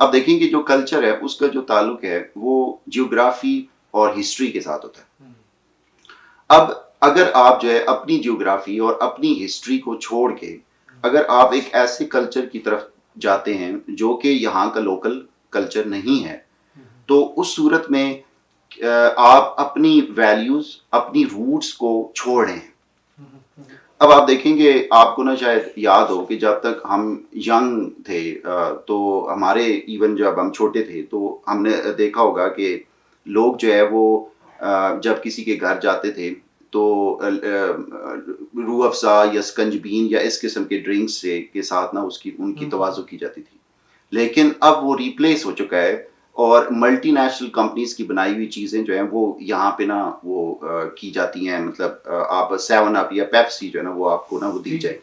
اب دیکھیں کہ جو کلچر ہے اس کا جو تعلق ہے وہ جیوگرافی اور ہسٹری کے ساتھ ہوتا ہے. اب اگر آپ جو ہے اپنی جیوگرافی اور اپنی ہسٹری کو چھوڑ کے اگر آپ ایک ایسے کلچر کی طرف جاتے ہیں جو کہ یہاں کا لوکل کلچر نہیں ہے تو اس صورت میں آپ اپنی ویلیوز اپنی روٹس کو چھوڑ رہے ہیں. اب آپ دیکھیں گے آپ کو نا شاید یاد ہو کہ جب تک ہم ینگ تھے تو ہمارے ایون جب ہم چھوٹے تھے تو ہم نے دیکھا ہوگا کہ لوگ جو ہے وہ جب کسی کے گھر جاتے تھے تو روح افزا یا سکنجبین یا اس قسم کے ڈرنکس سے کے ساتھ نا ان کی توازو کی جاتی تھی. لیکن اب وہ ریپلیس ہو چکا ہے اور ملٹی نیشنل کمپنیز کی بنائی ہوئی چیزیں جو ہیں وہ یہاں پہ نا وہ کی جاتی ہیں. مطلب آپ 7 اپ یا پیپسی جو ہے نا وہ آپ کو نا وہ دی جائے.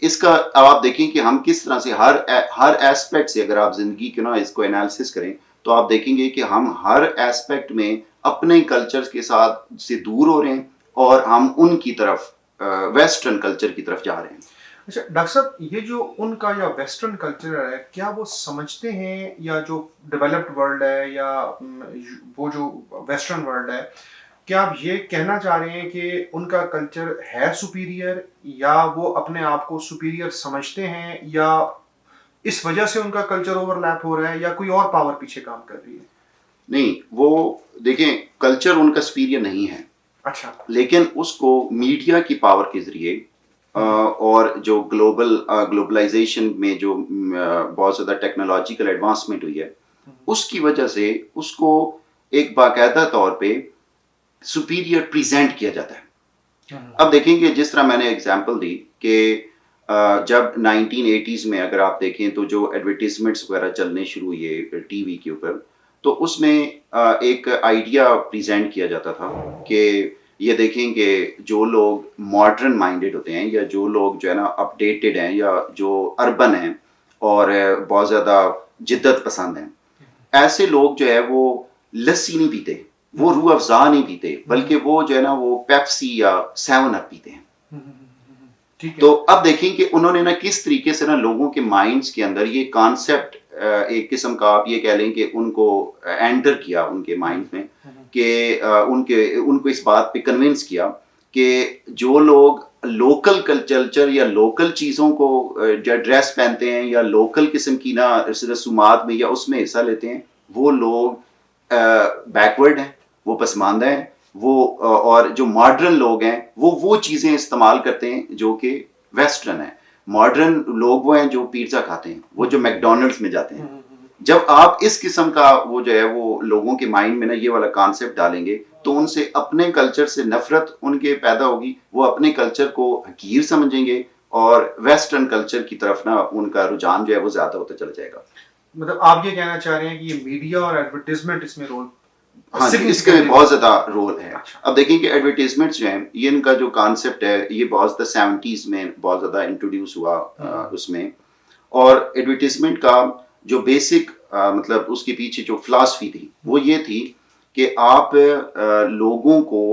اس کا اب آپ دیکھیں کہ ہم کس طرح سے ہر ایسپیکٹ سے اگر آپ زندگی کے نا اس کو انالیسس کریں تو آپ دیکھیں گے کہ ہم ہر ایسپیکٹ میں اپنے کلچر کے ساتھ سے دور ہو رہے ہیں اور ہم ان کی طرف ویسٹرن کلچر کی طرف جا رہے ہیں. اچھا ڈاکٹر صاحب یہ جو ان کا یا ویسٹرن کلچر ہے کیا وہ سمجھتے ہیں یا جو ڈیولپڈ ورلڈ ہے یا وہ جو ویسٹرن ورلڈ ہے کیا آپ یہ کہنا چاہ رہے ہیں کہ ان کا کلچر ہے سپیریئر یا وہ اپنے آپ کو سپیریئر سمجھتے ہیں یا اس وجہ سے ان کا کلچر اوور لیپ ہو رہا ہے یا کوئی اور پاور پیچھے کام کر رہی ہے؟ نہیں وہ دیکھیں کلچر ان کا سپیریئر نہیں ہے. اچھا. لیکن اس کو میڈیا کی پاور کے ذریعے اور جو گلوبلائزیشن میں جو بہت زیادہ ٹیکنالوجیکل ایڈوانسمنٹ ہوئی ہے اس کی وجہ سے اس کو ایک باقاعدہ طور پہ سپیریئر پریزنٹ کیا جاتا ہے. اب دیکھیں کہ جس طرح میں نے ایگزامپل دی کہ جب 1980s میں اگر آپ دیکھیں تو جو ایڈورٹیزمنٹس وغیرہ چلنے شروع ہوئے ٹی وی کے اوپر تو اس میں ایک آئیڈیا پریزنٹ کیا جاتا تھا کہ یہ دیکھیں کہ جو لوگ ماڈرن مائنڈڈ ہوتے ہیں یا جو لوگ جو ہے نا اپڈیٹڈ ہیں یا جو اربن ہیں اور بہت زیادہ جدت پسند ہیں ایسے لوگ جو ہے وہ لسی نہیں پیتے وہ روح افزا نہیں پیتے بلکہ وہ جو ہے نا وہ پیپسی یا 7 اپ پیتے ہیں. تو اب دیکھیں کہ انہوں نے نا کس طریقے سے نا لوگوں کے مائنڈز کے اندر یہ کانسیپٹ ایک قسم کا آپ یہ کہہ لیں کہ ان کو انٹر کیا ان کے مائنڈ میں کہ ان کو اس بات پہ کنونس کیا کہ جو لوگ لوکل کلچر یا لوکل چیزوں کو جو ڈریس پہنتے ہیں یا لوکل قسم کی نا رسومات میں یا اس میں حصہ لیتے ہیں وہ لوگ بیکورڈ ہیں وہ پسماندہ ہیں وہ اور جو ماڈرن لوگ ہیں وہ چیزیں استعمال کرتے ہیں جو کہ ویسٹرن ہیں. ماڈرن لوگ وہ ہیں جو پیزا کھاتے ہیں وہ جو میکڈونلڈس میں جاتے ہیں. جب آپ اس قسم کا وہ جو ہے وہ لوگوں کے مائنڈ میں نا یہ والا کانسیپٹ ڈالیں گے تو ان سے اپنے کلچر سے نفرت ان کے پیدا ہوگی. وہ اپنے کلچر کو حقیر سمجھیں گے اور ویسٹرن کلچر کی طرف نا ان کا رجحان جو ہے وہ زیادہ ہوتا چلا جائے گا. مطلب آپ یہ کہنا چاہ رہے ہیں کہ یہ میڈیا اور ایڈورٹیزمنٹ اس میں رول ہاں اس کا بہت زیادہ رول ہے. اب دیکھیں کہ ایڈورٹیزمنٹس جو ہیں یہ ان کا جو کانسیپٹ ہے یہ بہت زیادہ 70s میں بہت زیادہ انٹروڈیوس ہوا اس میں. اور ایڈورٹیزمنٹ کا جو بیسک مطلب اس کے پیچھے جو فلاسفی تھی وہ یہ تھی کہ آپ لوگوں کو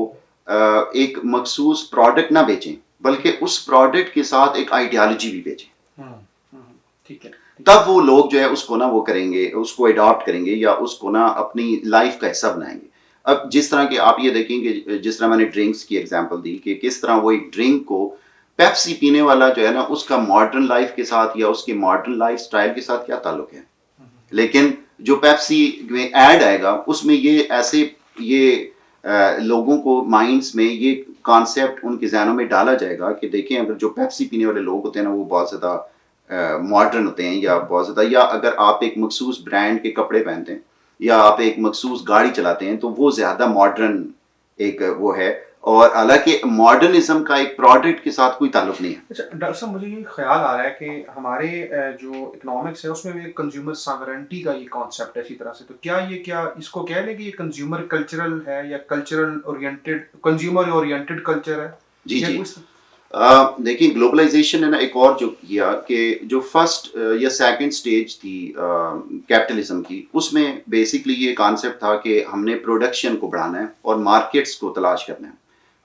ایک مخصوص پروڈکٹ نہ بیچیں بلکہ اس پروڈکٹ کے ساتھ ایک آئیڈیالوجی بھی بیچیں. ٹھیک ہے. تب وہ لوگ جو ہے اس کو نا وہ کریں گے اس کو اڈاپٹ کریں گے یا اس کو نا اپنی لائف کا حصہ بنائیں گے. اب جس طرح کہ آپ یہ دیکھیں کہ جس طرح میں نے ڈرنکس کی ایگزامپل دی کہ کس طرح وہ ایک ڈرنک کو پیپسی پینے والا جو ہے نا اس کا ماڈرن لائف کے ساتھ یا اس کے ماڈرن لائف سٹائل کے ساتھ کیا تعلق ہے. لیکن جو پیپسی میں ایڈ آئے گا اس میں یہ ایسے یہ لوگوں کو مائنڈس میں یہ کانسیپٹ ان کے ذہنوں میں ڈالا جائے گا کہ دیکھیں اگر جو پیپسی پینے والے لوگ ہوتے ہیں نا وہ بہت زیادہ ماڈرن ہوتے ہیں یا بہت زیادہ یا اگر آپ ایک مخصوص برانڈ کے کپڑے پہنتے ہیں یا آپ ایک مخصوص گاڑی چلاتے ہیں تو وہ زیادہ ماڈرن ایک وہ ہے. اور حالانکہ ماڈرنزم کا ایک پروڈکٹ کے ساتھ کوئی تعلق نہیں ہے. اچھا ڈاکٹر صاحب مجھے یہ خیال آ رہا ہے کہ ہمارے جو اکنامکس ہے اس میں بھی کنزیومر ساورنٹی کا یہ کانسیپٹ ہے اسی طرح سے. تو کیا اس کو کہہ لیں کہ یہ کنزیومر کلچرل ہے یا cultural oriented consumer oriented culture ہے؟ جی دیکھیں گلوبلائزیشن نے نا ایک اور جو کیا کہ جو فرسٹ یا سیکنڈ سٹیج تھی کیپٹلزم کی اس میں بیسکلی یہ کانسیپٹ تھا کہ ہم نے پروڈکشن کو بڑھانا ہے اور مارکیٹس کو تلاش کرنا ہے.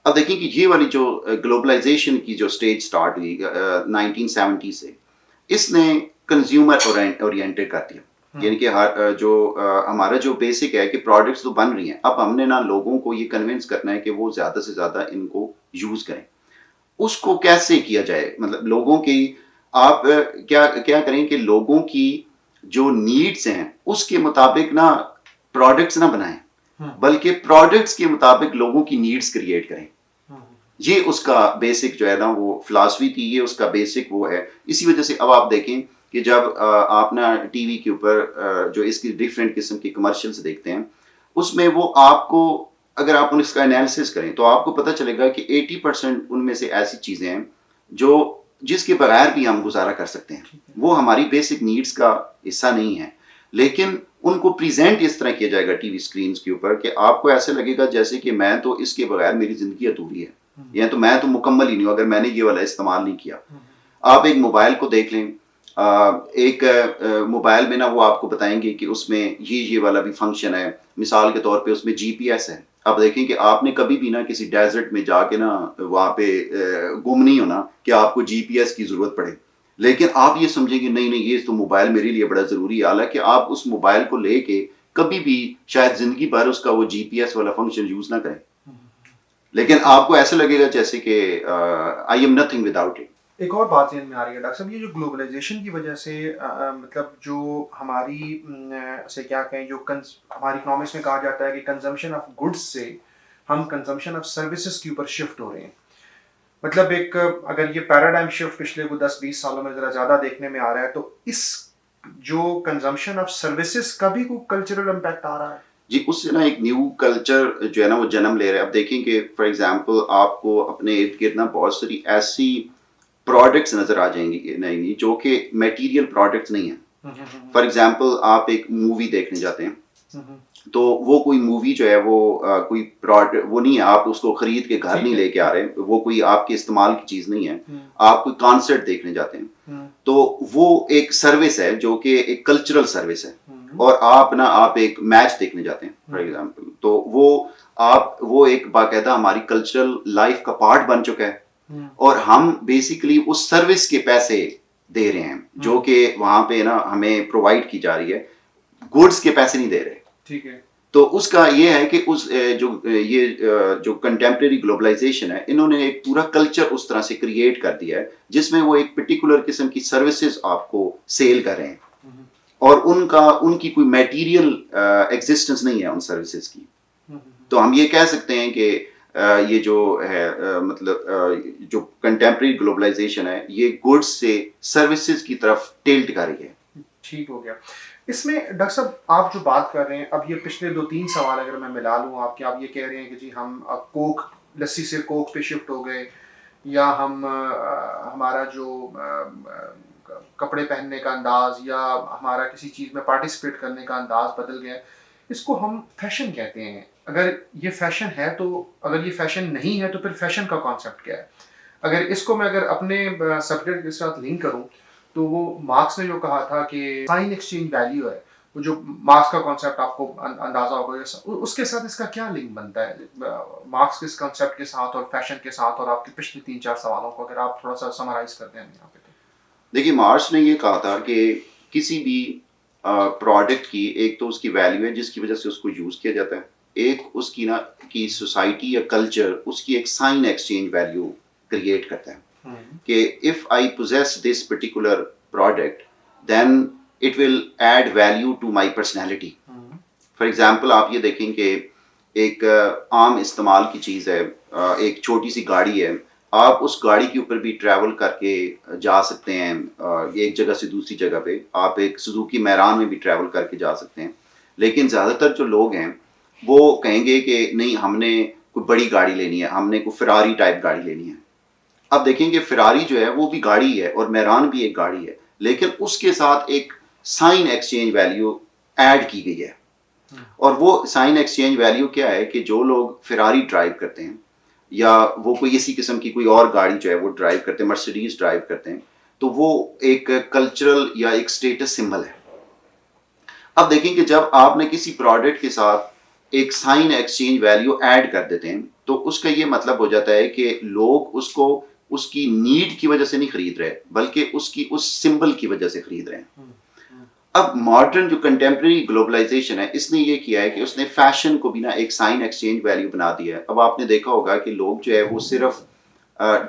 اب دیکھیں کہ یہ والی جو گلوبلائزیشن کی جو سٹیج سٹارٹ ہوئی 1970 سے اس نے کنزیومر اورینٹڈ کر دیا. یعنی کہ ہمارا جو بیسک ہے کہ پروڈکٹس تو بن رہی ہیں، اب ہم نے نا لوگوں کو یہ کنونس کرنا ہے کہ وہ زیادہ سے زیادہ ان کو یوز کریں. اس کو کیسے کیا جائے؟ مطلب لوگوں کی آپ کیا کریں کہ لوگوں کی جو نیڈس ہیں اس کے مطابق نا پروڈکٹس نہ بنائیں، بلکہ پروڈکٹس کے مطابق لوگوں کی نیڈس کریٹ کریں. یہ اس کا بیسک جو ہے نا وہ فلاسفی تھی، یہ اس کا بیسک وہ ہے. اسی وجہ سے اب آپ دیکھیں کہ جب آپ نا ٹی وی کے اوپر جو اس کی ڈفرینٹ قسم کی کمرشلز دیکھتے ہیں، اس میں وہ آپ کو اگر آپ اس کا انالیسس کریں تو آپ کو پتہ چلے گا کہ 80% ان میں سے ایسی چیزیں ہیں جس کے بغیر بھی ہم گزارا کر سکتے ہیں. وہ ہماری بیسک نیڈس کا حصہ نہیں ہے، لیکن ان کو پریزنٹ اس طرح کیا جائے گا ٹی وی اسکرینس کے اوپر کہ آپ کو ایسے لگے گا جیسے کہ میں تو اس کے بغیر میری زندگی ادھوری ہے، یا تو میں تو مکمل ہی نہیں ہوں اگر میں نے یہ والا استعمال نہیں کیا. آپ ایک موبائل کو دیکھ لیں، ایک موبائل میں نا وہ آپ کو بتائیں گے کہ اس میں یہ والا بھی فنکشن ہے. مثال کے طور پہ اس میں جی پی ایس ہے. آپ دیکھیں کہ آپ نے کبھی بھی نا کسی ڈیزرٹ میں جا کے نا وہاں پہ گم نہیں ہونا کہ آپ کو جی پی ایس کی ضرورت پڑے، لیکن آپ یہ سمجھیں کہ نہیں یہ تو موبائل میرے لیے بڑا ضروری ہے، حالانکہ آپ اس موبائل کو لے کے کبھی بھی شاید زندگی بھر اس کا وہ جی پی ایس والا فنکشن یوز نہ کریں، لیکن آپ کو ایسا لگے گا جیسے کہ I am nothing without it. ایک اور بات ذہن میں آ رہی ہے ڈاکٹر صاحب، یہ جو گلوبلائزیشن کی وجہ سے مطلب جو ہماری سے کیا کہیں جو ہماری اکنامکس میں کہا جاتا ہے کہ کنزمپشن آف گڈس سے ہم کنزمپشن آف سروسز کے اوپر شفٹ ہو رہے ہیں. مطلب ایک اگر یہ پیراڈائم شفٹ پچھلے 10-20 سالوں میں ذرا زیادہ دیکھنے میں آ رہا ہے، تو اس جو کنزمپشن آف سروسز کا بھی کوئی کلچرل امپیکٹ آ رہا ہے؟ جی، اس سے نا ایک نیو کلچر جو ہے نا وہ جنم لے رہا ہے. اب دیکھیں کہ فار ایگزامپل آپ کو اپنے ارد گرد نا بہت ساری ایسی پروڈکٹس نظر آ جائیں گی جو کہ میٹیریل پروڈکٹس نہیں ہیں. فار ایگزامپل آپ ایک مووی دیکھنے جاتے ہیں تو وہ کوئی مووی جو ہے وہ کوئی پروڈکٹ وہ نہیں ہے، آپ اس کو خرید کے گھر نہیں لے کے آ رہے، وہ کوئی آپ کے استعمال کی چیز نہیں ہے. آپ کوئی کانسرٹ دیکھنے جاتے ہیں تو وہ ایک سروس ہے جو کہ ایک کلچرل سروس ہے. اور آپ ایک میچ دیکھنے جاتے ہیں فار ایگزامپل، تو وہ ایک باقاعدہ ہماری کلچرل لائف کا پارٹ بن چکا ہے، اور ہم بیسیکلی اس سروس کے پیسے دے رہے ہیں جو کہ وہاں پہ نا ہمیں پرووائڈ کی جا رہی ہے، گڈس کے پیسے نہیں دے رہے. ٹھیک ہے. تو اس کا یہ ہے کہ جو کنٹمپریری گلوبلائزیشن ہے، انہوں نے ایک پورا کلچر اس طرح سے کریٹ کر دیا ہے جس میں وہ ایک پرٹیکولر قسم کی سروسز آپ کو سیل کر رہے ہیں، اور ان کی کوئی میٹیریل ایگزسٹنس نہیں ہے ان سروسز کی. تو ہم یہ کہہ سکتے ہیں کہ یہ جو ہے مطلب جو کنٹمپریری گلوبلائزیشن ہے یہ گڈس سے سروسز کی طرف ٹلٹ کر رہی ہے. ٹھیک ہو گیا. اس میں ڈاکٹر صاحب آپ جو بات کر رہے ہیں، اب یہ پچھلے 2-3 سوال اگر میں ملا لوں آپ یہ کہہ رہے ہیں کہ جی ہم اب کوک لسی سے کوک پہ شفٹ ہو گئے، یا ہمارا جو کپڑے پہننے کا انداز یا ہمارا کسی چیز میں پارٹیسپیٹ کرنے کا انداز بدل گیا. اس کو ہم فیشن کہتے ہیں. اگر یہ فیشن ہے تو اگر یہ فیشن نہیں ہے تو پھر فیشن کا کانسیپٹ کیا ہے؟ اگر اس کو میں اپنے سبجیکٹ کے ساتھ لنک کروں تو وہ مارکس نے جو کہا تھا کہ سائن ایکسچینج ویلیو ہے، وہ جو مارکس کا کانسیپٹ آپ کو اندازہ ہوگا، اس کے ساتھ اس کا کیا لنک بنتا ہے مارکس کے کانسیپٹ کے ساتھ اور فیشن کے ساتھ، اور آپ کے پچھلے 3-4 سوالوں کو اگر آپ تھوڑا سا سمرائز کر دیں یہاں پہ. دیکھیے، مارکس نے یہ کہا تھا کہ کسی بھی پروڈکٹ کی ایک تو اس کی ویلیو ہے جس کی وجہ سے اس کو یوز کیا جاتا ہے، ایک اس کی نا کی سوسائٹی یا کلچر اس کی ایک سائن ایکسچینج ویلیو کریٹ کرتا ہے کہ if I possess this particular product then it will add value to my personality. For example آپ یہ دیکھیں کہ ایک عام استعمال کی چیز ہے، ایک چھوٹی سی گاڑی ہے، آپ اس گاڑی کے اوپر بھی ٹریول کر کے جا سکتے ہیں ایک جگہ سے دوسری جگہ پہ، آپ ایک سزوکی میران میں بھی ٹریول کر کے جا سکتے ہیں. لیکن زیادہ تر جو لوگ ہیں وہ کہیں گے کہ نہیں ہم نے کوئی بڑی گاڑی لینی ہے، ہم نے کوئی فراری ٹائپ گاڑی لینی ہے. اب دیکھیں کہ فراری جو ہے وہ بھی گاڑی ہے اور میران بھی ایک گاڑی ہے، لیکن اس کے ساتھ ایک سائن ایکسچینج ویلیو ایڈ کی گئی ہے. اور وہ سائن ایکسچینج ویلیو کیا ہے کہ جو لوگ فراری ڈرائیو کرتے ہیں یا وہ کوئی اسی قسم کی کوئی اور گاڑی جو ہے وہ ڈرائیو کرتے ہیں، مرسیڈیز ڈرائیو کرتے ہیں، تو وہ ایک کلچرل یا ایک اسٹیٹس سمبل ہے. اب دیکھیں کہ جب آپ نے کسی پروڈکٹ کے ساتھ ایک سائن ایکسچینج ویلیو ایڈ کر دیتے ہیں تو اس کا یہ مطلب ہو جاتا ہے کہ لوگ اس کو اس کی نیڈ کی وجہ سے نہیں خرید رہے بلکہ اس سمبل کی وجہ سے خرید رہے ہیں. اب ماڈرن جو کنٹمپریری گلوبلائزیشن ہے اس نے یہ کیا ہے کہ اس نے فیشن کو بھی نا ایک سائن ایکسچینج ویلیو بنا دیا ہے. اب آپ نے دیکھا ہوگا کہ لوگ جو ہے وہ صرف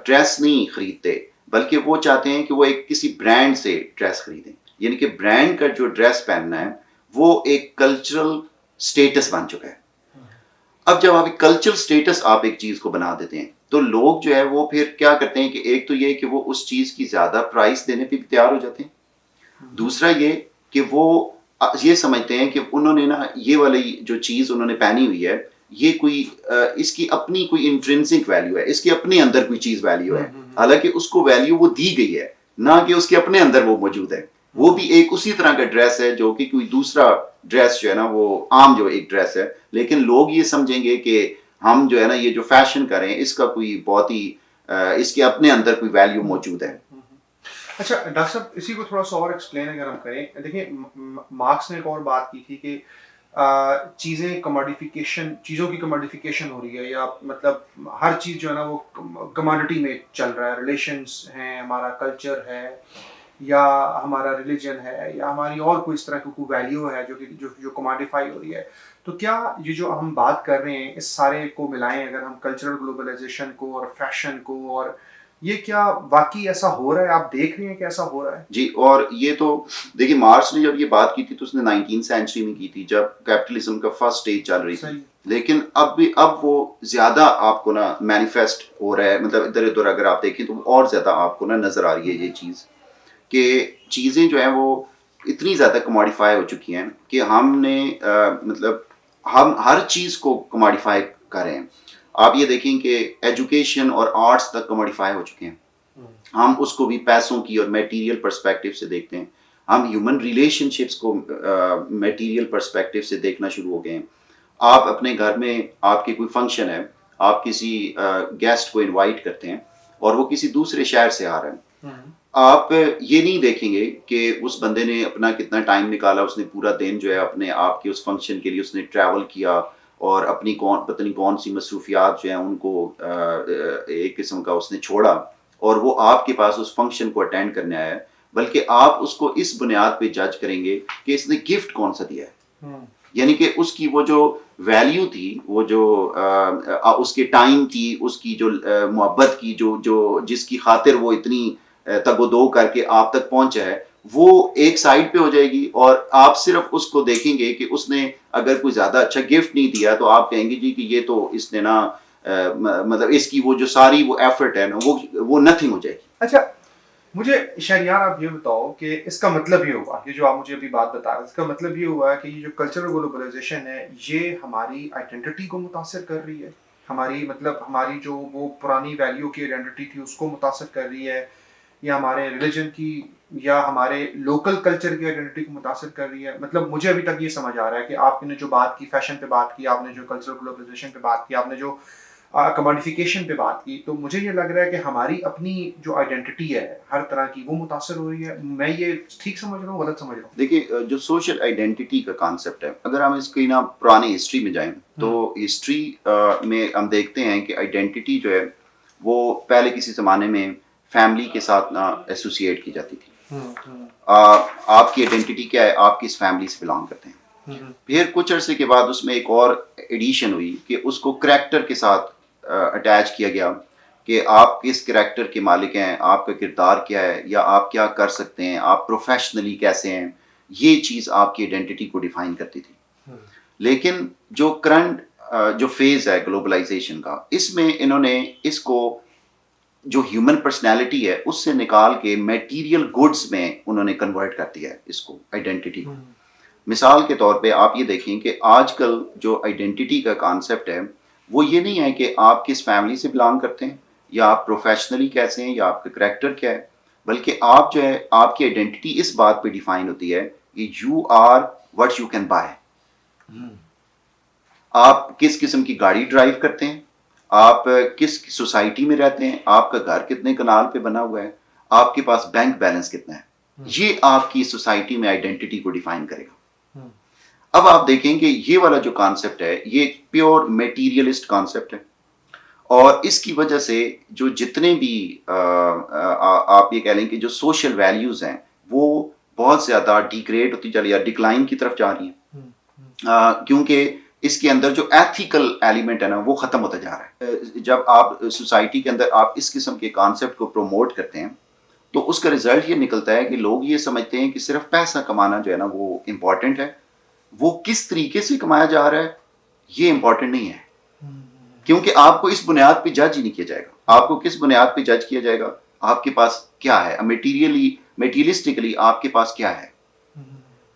ڈریس نہیں خریدتے بلکہ وہ چاہتے ہیں کہ وہ ایک کسی برانڈ سے ڈریس خریدیں. یعنی کہ برانڈ کا جو ڈریس پہننا ہے وہ ایک کلچرل سٹیٹس بن چکا ہے. اب جب آپ ایک کلچرل سٹیٹس آپ ایک چیز کو بنا دیتے ہیں تو لوگ جو ہے وہ پھر کیا کرتے ہیں کہ ایک تو یہ کہ وہ اس چیز کی زیادہ پرائس دینے پہ بھی تیار ہو جاتے ہیں. دوسرا یہ کہ وہ یہ سمجھتے ہیں کہ انہوں نے نا یہ والی جو چیز انہوں نے پہنی ہوئی ہے یہ کوئی اس کی اپنی کوئی انٹرنسک ویلیو ہے, اس کے اپنے اندر کوئی چیز ویلیو ہے, حالانکہ اس کو ویلیو وہ دی گئی ہے نہ کہ اس کے اپنے اندر وہ موجود ہے. وہ بھی ایک اسی طرح کا ڈریس ہے جو کہ کوئی دوسرا ڈریس جو ہے نا وہ عام جو ایک ڈریس ہے, لیکن لوگ یہ سمجھیں گے کہ ہم جو ہے نا یہ جو فیشن کریں اس کا کوئی بہت ہی اس کے اپنے اندر کوئی ویلیو موجود ہے. اچھا ڈاکٹر صاحب اسی کو تھوڑا سا اور ایکسپلین اگر ہم کریں, دیکھیں مارکس نے ایک اور بات کی تھی کہ چیزیں کموڈیفیکیشن, چیزوں کی کموڈیفیکیشن ہو رہی ہے, یا مطلب ہر چیز جو ہے نا وہ کموڈیٹی میں چل رہا ہے. ریلیشنس ہیں, ہمارا کلچر ہے, یا ہمارا ریلیجن ہے, یا ہماری اور کوئی اس طرح کی کوئی ویلیو ہے جو کموڈیفائی ہو رہی ہے. تو کیا یہ جو ہم بات کر رہے ہیں اس سارے کو ملائیں اگر ہم کلچرل گلوبلائزیشن کو اور فیشن کو, اور یہ کیا واقعی ایسا ہو رہا ہے, آپ دیکھ رہے ہیں کہ ایسا ہو رہا ہے؟ جی, اور یہ تو دیکھیے مارکس نے جب یہ بات کی تھی تو اس نے 19 سینچری میں کی تھی جب کیپٹلزم کا فرسٹ سٹیج چل رہی تھی, لیکن اب وہ زیادہ آپ کو نا مینیفیسٹ ہو رہا ہے. مطلب ادھر ادھر اگر آپ دیکھیں تو اور زیادہ آپ کو نا نظر آ رہی ہے یہ چیز کہ چیزیں جو ہیں وہ اتنی زیادہ کموڈیفائی ہو چکی ہیں کہ ہم نے مطلب ہم ہر چیز کو کموڈیفائی کر رہے ہیں. آپ یہ دیکھیں کہ ایجوکیشن اور آرٹس تک کموڈیفائی ہو چکے ہیں. ہم اس کو بھی پیسوں کی اور میٹیریل پرسپیکٹیو سے دیکھتے ہیں. ہم ہیومن ریلیشن شپس کو میٹیریل پرسپیکٹیو سے دیکھنا شروع ہو گئے ہیں. آپ اپنے گھر میں آپ کے کوئی فنکشن ہے, آپ کسی گیسٹ کو انوائٹ کرتے ہیں اور وہ کسی دوسرے شہر سے آ رہے ہیں, آپ یہ نہیں دیکھیں گے کہ اس بندے نے اپنا کتنا ٹائم نکالا, اس نے پورا دن جو ہے اپنے آپ کے اس فنکشن کے لیے اس نے ٹریول کیا اور اپنی پتہ نہیں کون سی مصروفیات جو ہیں ان کو ایک قسم کا اس نے چھوڑا اور وہ آپ کے پاس اس فنکشن کو اٹینڈ کرنے آیا ہے, بلکہ آپ اس کو اس بنیاد پہ جج کریں گے کہ اس نے گفٹ کون سا دیا ہے. یعنی کہ اس کی وہ جو ویلیو تھی, وہ جو اس کے ٹائم کی, اس کی جو محبت کی, جو جس کی خاطر وہ اتنی تگ و دو کر کے آپ تک پہنچا ہے, وہ ایک سائڈ پہ ہو جائے گی اور آپ صرف اس کو دیکھیں گے کہ اس نے اگر کوئی زیادہ اچھا گفٹ نہیں دیا تو آپ کہیں گے جی کہ یہ تو اس نے نا مطلب اس کی وہ جو ساری وہ ایفرٹ ہے نا وہ نتھنگ ہو جائے گی. اچھا مجھے شہریار آپ یہ بتاؤ کہ اس کا مطلب یہ ہوا, یہ جو آپ مجھے ابھی بات بتا رہے ہیں, اس کا مطلب یہ ہوا کہ یہ جو کلچرل گلوبلائزیشن ہے یہ ہماری آئیڈینٹی کو متاثر کر رہی ہے, ہماری جو وہ پرانی ویلیو کی آئیڈینٹی تھی اس کو متاثر کر رہی ہے, یا ہمارے ریلیجن کی یا ہمارے لوکل کلچر کی آئیڈینٹی کو متاثر کر رہی ہے. مطلب مجھے ابھی تک یہ سمجھ آ رہا ہے کہ آپ نے جو بات کی فیشن پہ بات کی, آپ نے جو کلچرل گلوبلائزیشن پہ بات کی, آپ نے جو کموڈیفیکیشن پہ بات کی, تو مجھے یہ لگ رہا ہے کہ ہماری اپنی جو آئیڈینٹی ہے ہر طرح کی وہ متاثر ہو رہی ہے. میں یہ ٹھیک سمجھ رہا ہوں, غلط سمجھ رہا ہوں؟ دیکھیے جو سوشل آئیڈینٹی کا کانسیپٹ ہے, اگر ہم اس کی نا پرانی ہسٹری میں جائیں تو ہسٹری میں ہم دیکھتے ہیں کہ آئیڈینٹی جو ہے وہ پہلے کسی زمانے میں فیملی کے ساتھ نا ایسوسیٹ کی جاتی تھی. آپ کی آئیڈینٹی کیا ہے, آپ کس فیملی سے بلانگ کرتے ہیں. پھر کچھ عرصے کے بعد اس میں ایک اور ایڈیشن ہوئی کہ اس کو کریکٹر کے ساتھ اٹیچ کیا گیا کہ آپ کس کریکٹر کے مالک ہیں, آپ کا کردار کیا ہے, یا آپ کیا کر سکتے ہیں, آپ پروفیشنلی کیسے ہیں. یہ چیز آپ کی آئیڈینٹی کو ڈیفائن کرتی تھی. لیکن جو کرنٹ جو فیز ہے گلوبلائزیشن کا, اس میں انہوں نے اس کو جو ہیومن پرسنالٹی ہے اس سے نکال کے میٹیریل گڈز میں انہوں نے کنورٹ کر دیا ہے اس کو آئیڈینٹی کو. مثال کے طور پہ آپ یہ دیکھیں کہ آج کل جو آئیڈینٹی کا کانسیپٹ ہے وہ یہ نہیں ہے کہ آپ کس فیملی سے بلانگ کرتے ہیں, یا آپ پروفیشنلی کیسے ہیں, یا آپ کا کریکٹر کیا ہے, بلکہ آپ جو ہے آپ کی آئیڈینٹی اس بات پہ ڈیفائن ہوتی ہے کہ you are what you can buy. آپ کس قسم کی گاڑی ڈرائیو کرتے ہیں, آپ کس سوسائٹی میں رہتے ہیں, آپ کا گھر کتنے کنال پہ بنا ہوا ہے, آپ کے پاس بینک بیلنس کتنا ہے. یہ آپ کی سوسائٹی میں آئیڈینٹی کو ڈیفائن کرے گا. اب آپ دیکھیں کہ یہ والا جو کانسیپٹ ہے یہ پیور میٹیریلسٹ کانسیپٹ ہے, اور اس کی وجہ سے جو جتنے بھی آپ یہ کہہ لیں کہ جو سوشل ویلیوز ہیں وہ بہت زیادہ ڈیگریڈ ہوتی جا رہی ہے، ڈکلائن کی طرف جا رہی ہیں، کیونکہ اس کے اندر جو ایتھیکل ایلیمنٹ ہے نا وہ ختم ہوتا جا رہا ہے. جب آپ سوسائٹی کے اندر آپ اس قسم کے کانسیپٹ کو پروموٹ کرتے ہیں تو اس کا رزلٹ یہ نکلتا ہے کہ لوگ یہ سمجھتے ہیں کہ صرف پیسہ کمانا جو ہے نا وہ امپورٹنٹ ہے، وہ کس طریقے سے کمایا جا رہا ہے یہ امپورٹنٹ نہیں ہے، کیونکہ آپ کو اس بنیاد پہ جج ہی نہیں کیا جائے گا. آپ کو کس بنیاد پہ جج کیا جائے گا؟ آپ کے پاس کیا ہے، میٹیریلسٹکلی آپ کے پاس کیا ہے.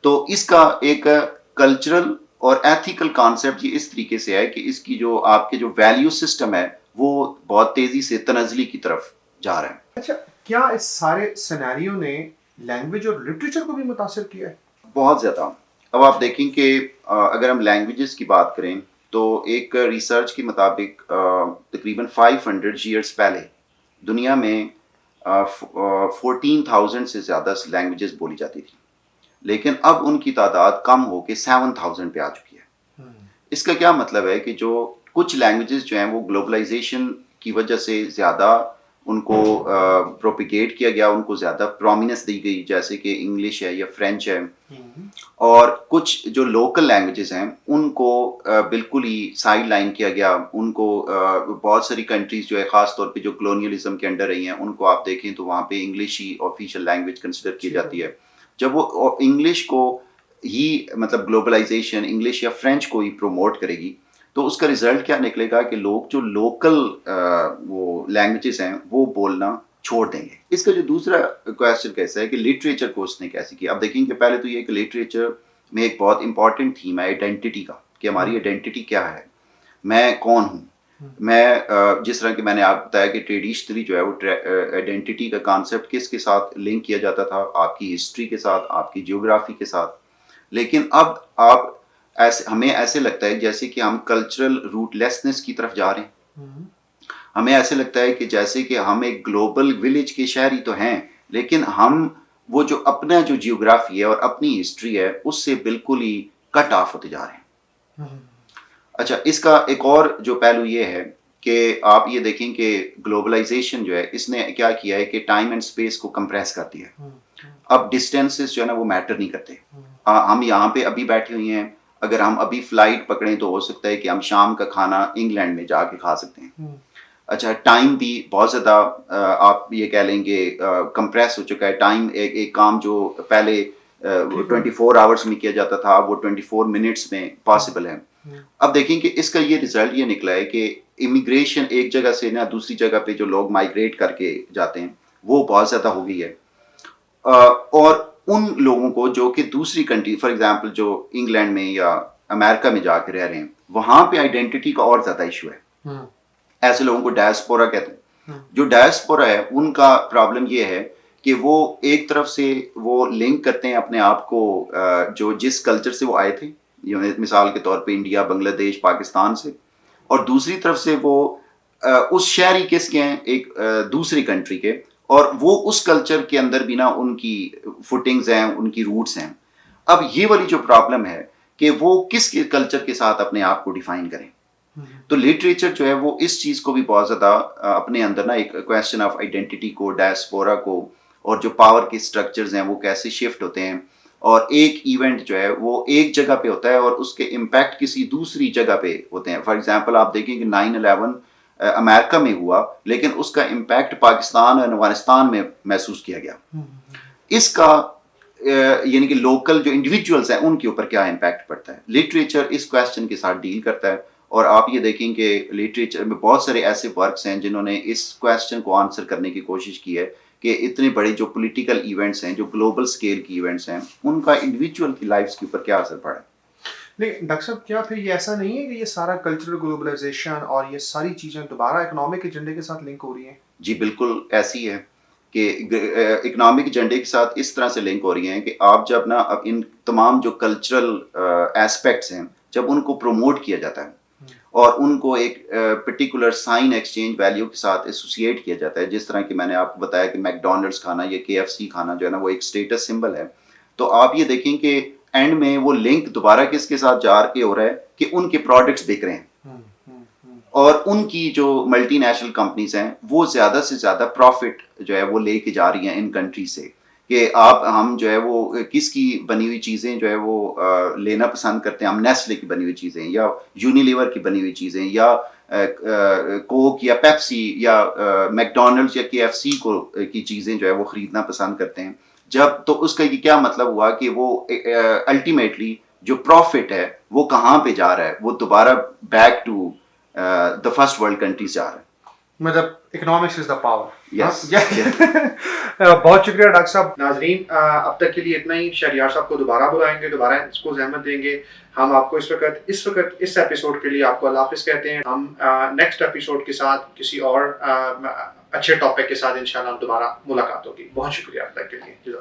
تو اس کا ایک کلچرل اور ایتھیکل کانسیپٹ یہ اس طریقے سے ہے کہ اس کی جو آپ کے جو ویلیو سسٹم ہے وہ بہت تیزی سے تنزلی کی طرف جا رہا ہے. اچھا، کیا اس سارے سینیریو نے لینگویج اور لٹریچر کو بھی متاثر کیا ہے؟ بہت زیادہ. اب آپ دیکھیں کہ اگر ہم لینگویجز کی بات کریں تو ایک ریسرچ کے مطابق تقریباً 500 ایئرس پہلے دنیا میں 14,000 سے زیادہ لینگویجز بولی جاتی تھی، لیکن اب ان کی تعداد کم ہو کے 7,000 پہ آ چکی ہے. اس کا کیا مطلب ہے کہ جو کچھ لینگویجز جو ہیں وہ گلوبلائزیشن کی وجہ سے زیادہ ان کو پروپیگیٹ کیا گیا، ان کو زیادہ پرومیننس دی گئی، جیسے کہ انگلش ہے یا فرینچ ہے. اور کچھ جو لوکل لینگویجز ہیں ان کو بالکل ہی سائڈ لائن کیا گیا. ان کو بہت ساری کنٹریز جو ہے خاص طور پہ جو کلونیلزم کے انڈر رہی ہیں ان کو آپ دیکھیں تو وہاں پہ انگلش ہی آفیشیل لینگویج کنسیڈر کی جاتی ہے. جب وہ انگلش کو ہی مطلب گلوبلائزیشن انگلش یا فرینچ کو ہی پروموٹ کرے گی تو اس کا رزلٹ کیا نکلے گا کہ لوگ جو لوکل وہ لینگویجز ہیں وہ بولنا چھوڑ دیں گے. اس کا جو دوسرا کویسچن کیسا ہے کہ لٹریچر کو اس نے کیسے کیا. اب دیکھیں کہ پہلے تو یہ کہ لٹریچر میں ایک بہت امپورٹنٹ تھیم ہے آئیڈینٹی کا، کہ ہماری آئیڈینٹی کیا ہے، میں کون ہوں. میں جس طرح کہ میں نے آپ بتایا کہ ٹریڈیشنلی جو ہے وہ آئیڈینٹی کا کانسیپٹ کس کے ساتھ لنک کیا جاتا تھا، آپ کی ہسٹری کے ساتھ، آپ کی جیوگرافی کے ساتھ. لیکن اب آپ ہمیں ایسے لگتا ہے جیسے کہ ہم کلچرل روٹ لیسنس کی طرف جا رہے ہیں. ہمیں ایسے لگتا ہے کہ جیسے کہ ہم ایک گلوبل ولیج کے شہری تو ہیں لیکن ہم وہ جو اپنا جو جیوگرافی ہے اور اپنی ہسٹری ہے اس سے بالکل ہی کٹ آف ہوتے جا رہے ہیں. اچھا، اس کا ایک اور جو پہلو یہ ہے کہ آپ یہ دیکھیں کہ گلوبلائزیشن جو ہے اس نے کیا کیا ہے کہ ٹائم اینڈ اسپیس کو کمپریس کر دیا ہے. اب ڈسٹینسز جو ہے نا وہ میٹر نہیں کرتے. ہم یہاں پہ ابھی بیٹھے ہوئے ہیں، اگر ہم ابھی فلائٹ پکڑیں تو ہو سکتا ہے کہ ہم شام کا کھانا انگلینڈ میں جا کے کھا سکتے ہیں. اچھا، ٹائم بھی بہت زیادہ آپ یہ کہہ لیں گے کمپریس ہو چکا ہے. ٹائم ایک کام جو پہلے 24 آورس میں کیا جاتا تھا اب وہ 24 منٹس میں پاسبل ہے. اب دیکھیں کہ اس کا یہ رزلٹ یہ نکلا ہے کہ امیگریشن ایک جگہ سے نہ دوسری جگہ پہ جو لوگ مائگریٹ کر کے جاتے ہیں وہ بہت زیادہ ہو گئی ہے. اور ان لوگوں کو جو کہ دوسری کنٹری فار ایگزامپل جو انگلینڈ میں یا امریکہ میں جا کے رہ رہے ہیں وہاں پہ آئیڈینٹی کا اور زیادہ ایشو ہے. ایسے لوگوں کو ڈائسپورا کہتے ہیں. جو ڈائسپورا ہے ان کا پرابلم یہ ہے کہ وہ ایک طرف سے وہ لنک کرتے ہیں اپنے آپ کو جو جس کلچر سے وہ آئے تھے، مثال کے طور پہ انڈیا، بنگلہ دیش، پاکستان سے، اور دوسری طرف سے وہ اس شہری کس کے ہیں ایک دوسری کنٹری کے، اور وہ اس کلچر کے اندر بھی نا ان کی فوٹنگز ہیں، ان کی روٹس ہیں. اب یہ والی جو پرابلم ہے کہ وہ کس کے کلچر کے ساتھ اپنے آپ کو ڈیفائن کریں. تو لٹریچر جو ہے وہ اس چیز کو بھی بہت زیادہ اپنے اندر نا ایک کویسچن آف آئیڈینٹی کو، ڈائسپورا کو، اور جو پاور کے سٹرکچرز ہیں وہ کیسے شفٹ ہوتے ہیں، اور ایک ایونٹ جو ہے وہ ایک جگہ پہ ہوتا ہے اور اس کے امپیکٹ کسی دوسری جگہ پہ ہوتے ہیں. فار ایگزامپل آپ دیکھیں کہ 9/11 امریکہ میں ہوا لیکن اس کا امپیکٹ پاکستان اور افغانستان میں محسوس کیا گیا. اس کا یعنی کہ لوکل جو انڈیویجولز ہیں ان کے اوپر کیا امپیکٹ پڑتا ہے. لٹریچر اس کویسچن کے ساتھ ڈیل کرتا ہے، اور آپ یہ دیکھیں کہ لٹریچر میں بہت سارے ایسے ورکس ہیں جنہوں نے اس کویسچن کو آنسر کرنے کی کوشش کی ہے کہ اتنے بڑے جو پولیٹیکل ایونٹس ہیں، جو گلوبل سکیل کی ایونٹس ہیں، ان کا انڈیویجول کی لائفز کے اوپر کیا اثر پڑا ہے. نہیں ڈاکٹر صاحب، کیا پھر یہ ایسا نہیں ہے کہ یہ سارا کلچرل گلوبلائزیشن اور یہ ساری چیزیں دوبارہ اکنامک ایجنڈے کے ساتھ لنک ہو رہی ہیں؟ جی بالکل ایسی ہے کہ اکنامک ایجنڈے کے ساتھ اس طرح سے لنک ہو رہی ہیں کہ آپ جب نا اب ان تمام جو کلچرل ایسپیکٹس ہیں جب ان کو پروموٹ کیا جاتا ہے اور ان کو ایک پرٹیکولر سائن ایکسچینج ویلیو کے ساتھ ایسوسیٹ کیا جاتا ہے، جس طرح کہ میں نے آپ کو بتایا کہ میکڈونلڈس کھانا یا KFC کھانا جو ہے نا وہ ایک اسٹیٹس سمبل ہے. تو آپ یہ دیکھیں کہ اینڈ میں وہ لنک دوبارہ کس کے ساتھ جا کے ہو رہا ہے کہ ان کے پروڈکٹس بک رہے ہیں اور ان کی جو ملٹی نیشنل کمپنیز ہیں وہ زیادہ سے زیادہ پروفٹ جو ہے وہ لے کے جا رہی ہیں ان کنٹری سے. کہ ہم جو ہے وہ کس کی بنی ہوئی چیزیں جو ہے وہ لینا پسند کرتے ہیں. ہم نیسلے کی بنی ہوئی چیزیں یا یونیلیور کی بنی ہوئی چیزیں یا کوک یا پیپسی یا میکڈونلڈس یا KFC کی چیزیں جو ہے وہ خریدنا پسند کرتے ہیں. جب تو اس کا یہ کیا مطلب ہوا کہ وہ الٹیمیٹلی جو پروفٹ ہے وہ کہاں پہ جا رہا ہے؟ وہ دوبارہ back to the first world countries جا رہا ہے. مطلب economics is the power. Yes. بہت شکریہ ڈاکٹر صاحب. ناظرین اب تک کے لیے اتنا ہی. شہریار صاحب کو دوبارہ بلائیں گے, دوبارہ اس کو زحمت دیں گے. ہم آپ کو اس وقت اس ایپیسوڈ کے لیے آپ کو اللہ حافظ کہتے ہیں. ہم نیکسٹ ایپیسوڈ کے ساتھ کسی اور اچھے ٹاپک کے ساتھ انشاءاللہ دوبارہ ملاقات ہوگی. بہت شکریہ اب تک کے لیے.